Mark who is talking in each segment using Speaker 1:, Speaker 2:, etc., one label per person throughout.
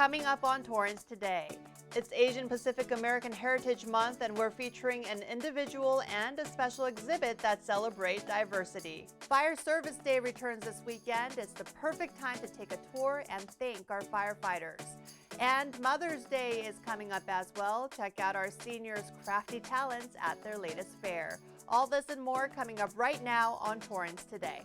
Speaker 1: Coming up on Torrance Today, it's Asian Pacific American Heritage Month, and we're featuring an individual and a special exhibit that celebrate diversity. Fire Service Day returns this weekend. It's the perfect time to take a tour and thank our firefighters. And Mother's Day is coming up as well. Check out our seniors' crafty talents at their latest fair. All this and more coming up right now on Torrance Today.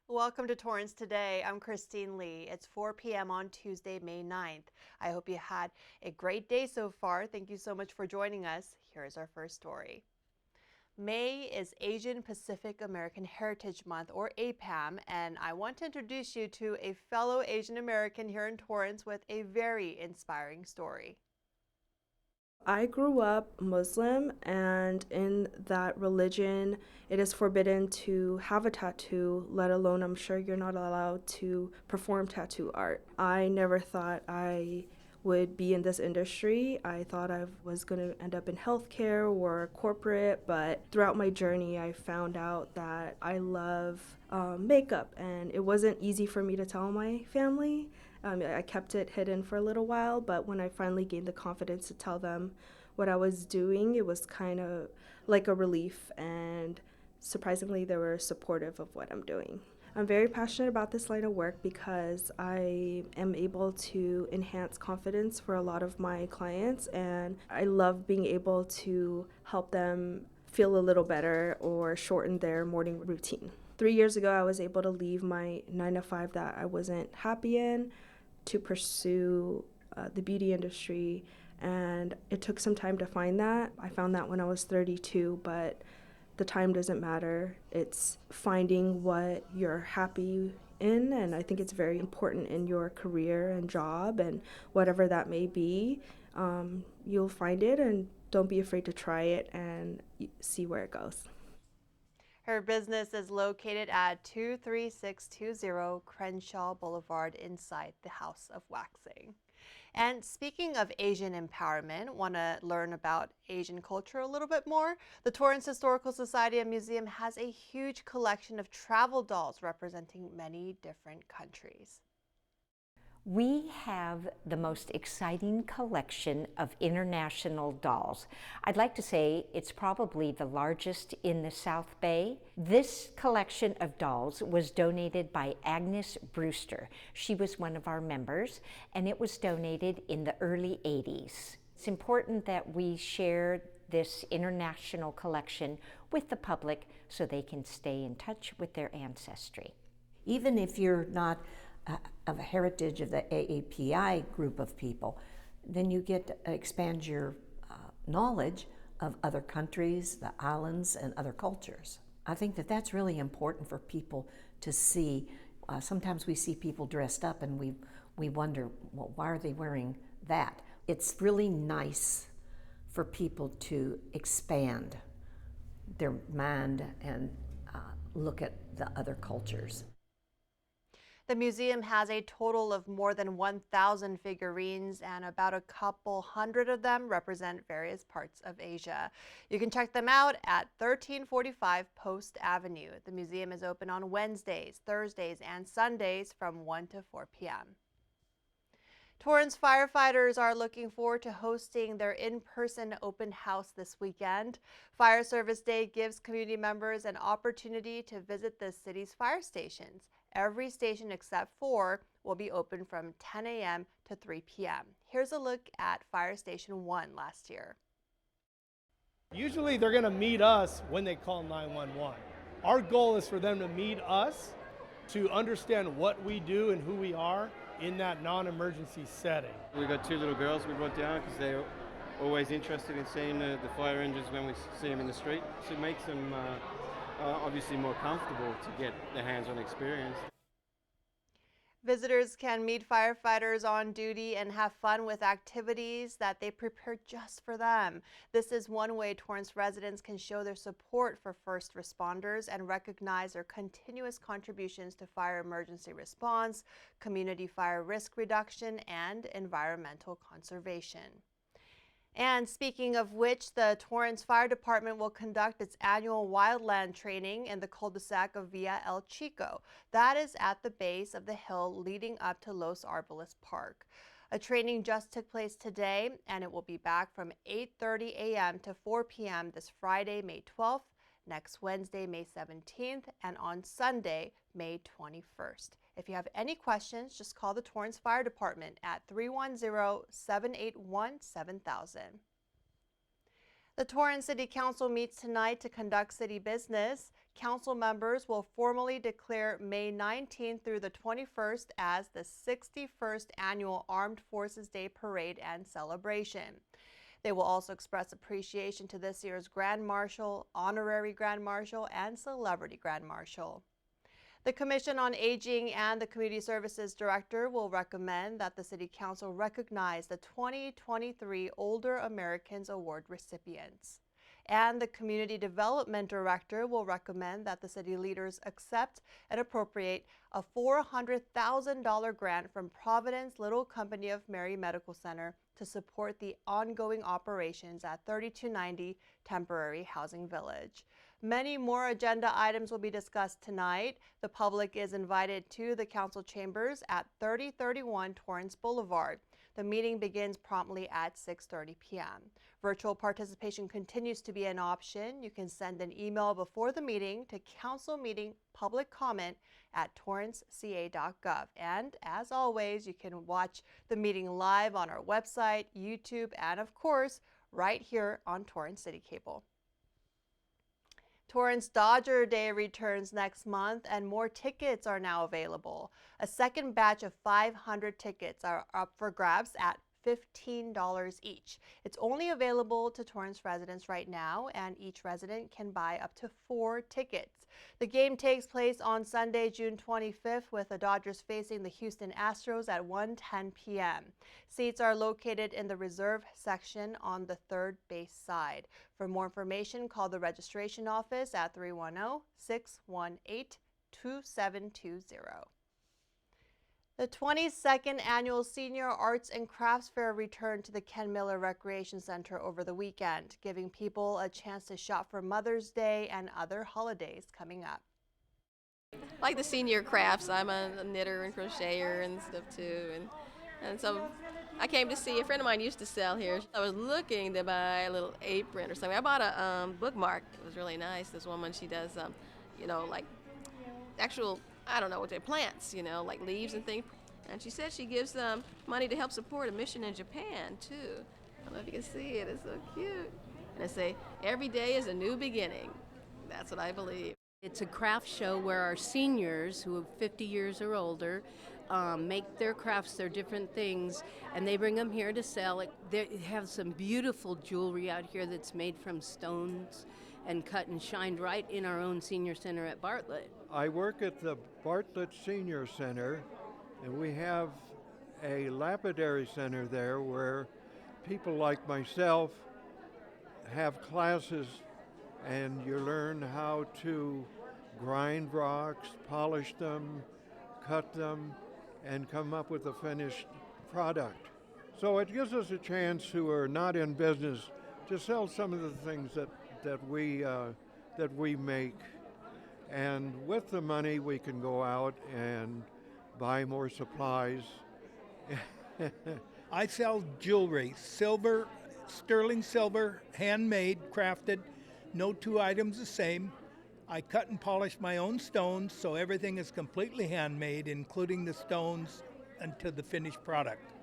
Speaker 1: Welcome to Torrance Today. I'm Christine Lee. It's 4 p.m. on Tuesday, May 9th. I hope you had a great day so far. Thank you so much for joining us. Here's our first story. May is Asian Pacific American Heritage Month, or APAHM, and I want to introduce you to a fellow Asian American here in Torrance with a very inspiring story.
Speaker 2: I grew up Muslim, and in that religion, it is forbidden to have a tattoo, let alone I'm sure you're not allowed to perform tattoo art. I never thought I would be in this industry. I thought I was going to end up in healthcare or corporate, but throughout my journey, I found out that I love makeup, and it wasn't easy for me to tell my family. I kept it hidden for a little while, but when I finally gained the confidence to tell them what I was doing, it was kind of like a relief, and surprisingly, they were supportive of what I'm doing. I'm very passionate about this line of work because I am able to enhance confidence for a lot of my clients, and I love being able to help them feel a little better or shorten their morning routine. 3 years ago, I was able to leave my 9-to-5 that I wasn't happy in to pursue the beauty industry, and it took some time to find that. I found that when I was 32, but the time doesn't matter. It's finding what you're happy in, and I think it's very important in your career and job and whatever that may be. You'll find it, and don't be afraid to try it and see where it goes.
Speaker 1: Her business is located at 23620 Crenshaw Boulevard inside the House of Waxing. And speaking of Asian empowerment, want to learn about Asian culture a little bit more? The Torrance Historical Society and Museum has a huge collection of travel dolls representing many different countries.
Speaker 3: We have the most exciting collection of international dolls. I'd like to say it's probably the largest in the South Bay. This collection of dolls was donated by Agnes Brewster. She was one of our members, and it was donated in the early 80s. It's important that we share this international collection with the public so they can stay in touch with their ancestry.
Speaker 4: Even if you're not of a heritage of the AAPI group of people, then you get to expand your knowledge of other countries, the islands, and other cultures. I think that that's really important for people to see. Sometimes we see people dressed up and we wonder, well, why are they wearing that? It's really nice for people to expand their mind and look at the other cultures.
Speaker 1: The museum has a total of more than 1,000 figurines, and about a couple hundred of them represent various parts of Asia. You can check them out at 1345 Post Avenue. The museum is open on Wednesdays, Thursdays, and Sundays from 1 to 4 p.m. Torrance firefighters are looking forward to hosting their in-person open house this weekend. Fire Service Day gives community members an opportunity to visit the city's fire stations. Every station except 4 will be open from 10 a.m. to 3 p.m. Here's a look at Fire Station 1 last year.
Speaker 5: Usually they're going to meet us when they call 911. Our goal is for them to meet us to understand what we do and who we are in that non-emergency setting.
Speaker 6: We've got 2 little girls we brought down because they're always interested in seeing the fire engines when we see them in the street. So it makes them obviously more comfortable to get their hands-on experience.
Speaker 1: Visitors can meet firefighters on duty and have fun with activities that they prepared just for them. This is one way Torrance residents can show their support for first responders and recognize their continuous contributions to fire emergency response, community fire risk reduction, and environmental conservation. And speaking of which, the Torrance Fire Department will conduct its annual Wildland Training in the cul-de-sac of Villa El Chico. That is at the base of the hill leading up to Los Arboles Park. A training just took place today, and it will be back from 8:30 a.m. to 4 p.m. this Friday, May 12th, next Wednesday, May 17th, and on Sunday, May 21st. If you have any questions, just call the Torrance Fire Department at 310-781-7000. The Torrance City Council meets tonight to conduct city business. Council members will formally declare May 19th through the 21st as the 61st Annual Armed Forces Day Parade and Celebration. They will also express appreciation to this year's Grand Marshal, Honorary Grand Marshal, and Celebrity Grand Marshal. The Commission on Aging and the Community Services Director will recommend that the City Council recognize the 2023 Older Americans Award recipients. And the Community Development Director will recommend that the city leaders accept and appropriate a $400,000 grant from Providence Little Company of Mary Medical Center to support the ongoing operations at 3290 Temporary Housing Village. Many more agenda items will be discussed tonight. The public is invited to the council chambers at 3031 Torrance Boulevard. The meeting begins promptly at 6:30 p.m. Virtual participation continues to be an option. You can send an email before the meeting to councilmeetingpubliccomment@torranceca.gov. And as always, you can watch the meeting live on our website, YouTube, and of course, right here on Torrance City Cable. Torrance Dodger Day returns next month, and more tickets are now available. A second batch of 500 tickets are up for grabs at $15 each. It's only available to Torrance residents right now, and each resident can buy up to 4 tickets. The game takes place on Sunday, June 25th, with the Dodgers facing the Houston Astros at 1:10 p.m. Seats are located in the reserve section on the third base side. For more information, call the registration office at 310-618-2720. The 22nd Annual Senior Arts and Crafts Fair returned to the Ken Miller Recreation Center over the weekend, giving people a chance to shop for Mother's Day and other holidays coming up.
Speaker 7: Like the senior crafts, I'm a knitter and crocheter and stuff too, and so I came to see a friend of mine used to sell here. I was looking to buy a little apron or something. I bought a bookmark. It was really nice. This woman, she does like actual, I don't know what they're, plants, like leaves and things. And she said she gives money to help support a mission in Japan too. I don't know if you can see it. It's so cute. And I say every day is a new beginning. That's what I believe.
Speaker 8: It's a craft show where our seniors, who are 50 years or older, make their crafts, their different things, and they bring them here to sell. They have some beautiful jewelry out here that's made from stones and cut and shined right in our own senior center at Bartlett.
Speaker 9: I work at the Bartlett Senior Center, and we have a lapidary center there where people like myself have classes, and you learn how to grind rocks, polish them, cut them, and come up with a finished product. So it gives us a chance, who are not in business, to sell some of the things that we make. And with the money, we can go out and buy more supplies.
Speaker 10: I sell jewelry, silver, sterling silver, handmade, crafted, no two items the same. I cut and polish my own stones, so everything is completely handmade, including the stones until the finished product.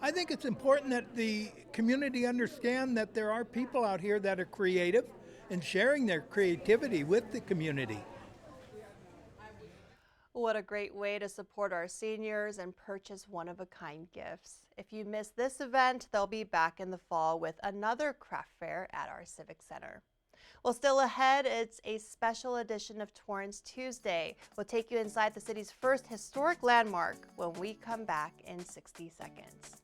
Speaker 10: I think it's important that the community understand that there are people out here that are creative and sharing their creativity with the community.
Speaker 1: What a great way to support our seniors and purchase one-of-a-kind gifts. If you missed this event, they'll be back in the fall with another craft fair at our Civic Center. Well, still ahead, it's a special edition of Torrance Tuesday. We'll take you inside the city's first historic landmark when we come back in 60 seconds.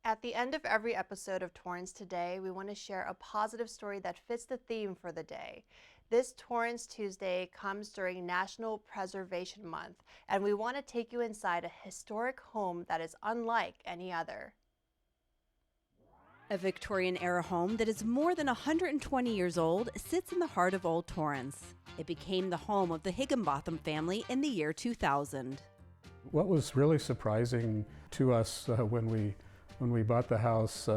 Speaker 1: At the end of every episode of Torrance Today, we want to share a positive story that fits the theme for the day. This Torrance Tuesday comes during National Preservation Month, and we want to take you inside a historic home that is unlike any other.
Speaker 11: A Victorian-era home that is more than 120 years old sits in the heart of Old Torrance. It became the home of the Higginbotham family in the year 2000.
Speaker 12: What was really surprising to us when we bought the house,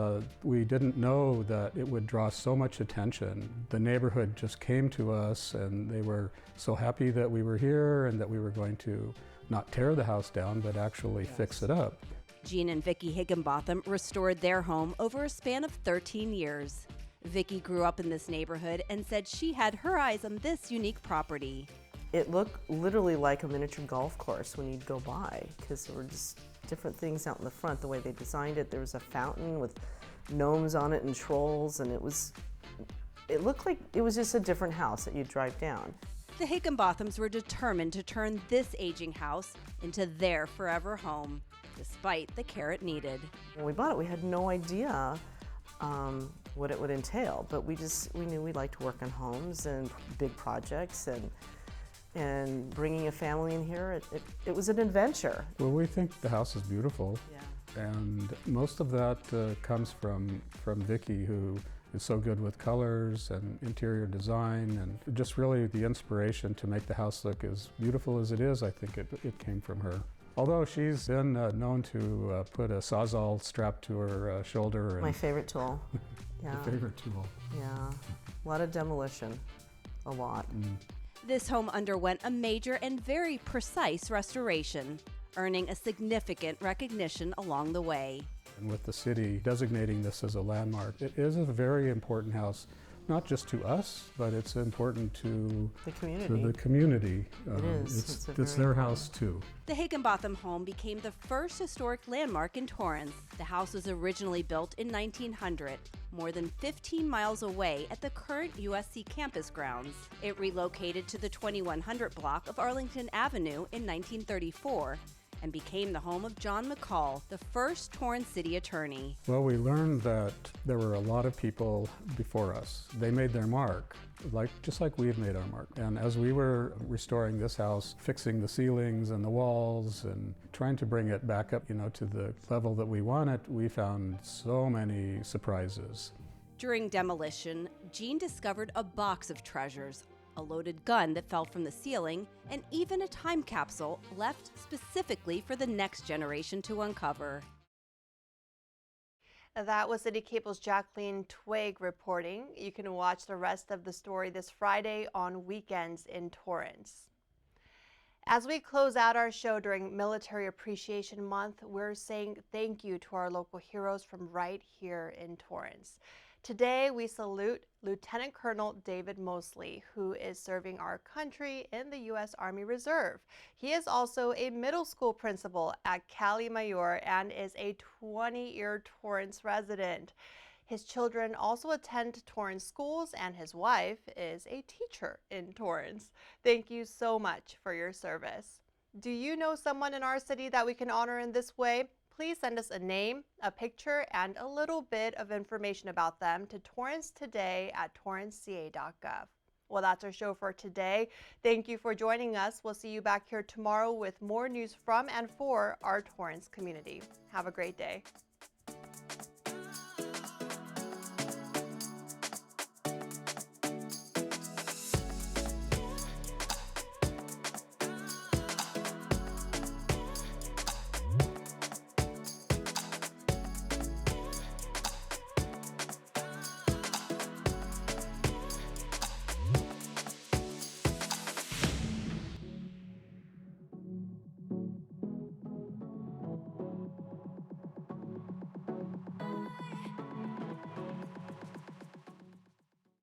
Speaker 12: we didn't know that it would draw so much attention. The neighborhood just came to us and they were so happy that we were here and that we were going to not tear the house down, but actually fix it up.
Speaker 11: Jean and Vicki Higginbotham restored their home over a span of 13 years. Vicki grew up in this neighborhood and said she had her eyes on this unique property.
Speaker 13: It looked literally like a miniature golf course when you'd go by, because there were just different things out in the front, the way they designed it. There was a fountain with gnomes on it and trolls, and it looked like it was just a different house that you'd drive down.
Speaker 11: The Higginbothams were determined to turn this aging house into their forever home, despite the care it needed.
Speaker 13: When we bought it, we had no idea what it would entail, but we knew we liked to work on homes and big projects, and bringing a family in here, it was an adventure.
Speaker 12: Well, we think the house is beautiful, and most of that comes from Vicki, who is so good with colors and interior design, and just really the inspiration to make the house look as beautiful as it is. I think it came from her. Although she's been known to put a Sawzall strap to her shoulder.
Speaker 13: My favorite tool. Yeah.
Speaker 12: My favorite tool.
Speaker 13: Yeah, a lot of demolition, a lot.
Speaker 11: This home underwent a major and very precise restoration, earning a significant recognition along the way.
Speaker 12: And with the city designating this as a landmark, it is a very important house, not just to us, but it's important to
Speaker 13: the community.
Speaker 12: It is. It's their house too.
Speaker 11: The Higginbotham home became the first historic landmark in Torrance. The house was originally built in 1900, more than 15 miles away at the current USC campus grounds. It relocated to the 2100 block of Arlington Avenue in 1934 and became the home of John McCall, the first Torrance City attorney.
Speaker 12: Well, we learned that there were a lot of people before us. They made their mark, just like we had made our mark. And as we were restoring this house, fixing the ceilings and the walls and trying to bring it back up, to the level that we want it, we found so many surprises.
Speaker 11: During demolition, Jean discovered a box of treasures, a loaded gun that fell from the ceiling, and even a time capsule left specifically for the next generation to uncover.
Speaker 1: That was City Cable's Jacqueline Twig reporting. You can watch the rest of the story this Friday on Weekends in Torrance. As we close out our show during Military Appreciation Month, we're saying thank you to our local heroes from right here in Torrance. Today, we salute Lieutenant Colonel David Mosley, who is serving our country in the U.S. Army Reserve. He is also a middle school principal at Cali Mayor and is a 20-year Torrance resident. His children also attend Torrance schools, and his wife is a teacher in Torrance. Thank you so much for your service. Do you know someone in our city that we can honor in this way? Please send us a name, a picture, and a little bit of information about them to Torrance Today at torranceca.gov. Well, that's our show for today. Thank you for joining us. We'll see you back here tomorrow with more news from and for our Torrance community. Have a great day.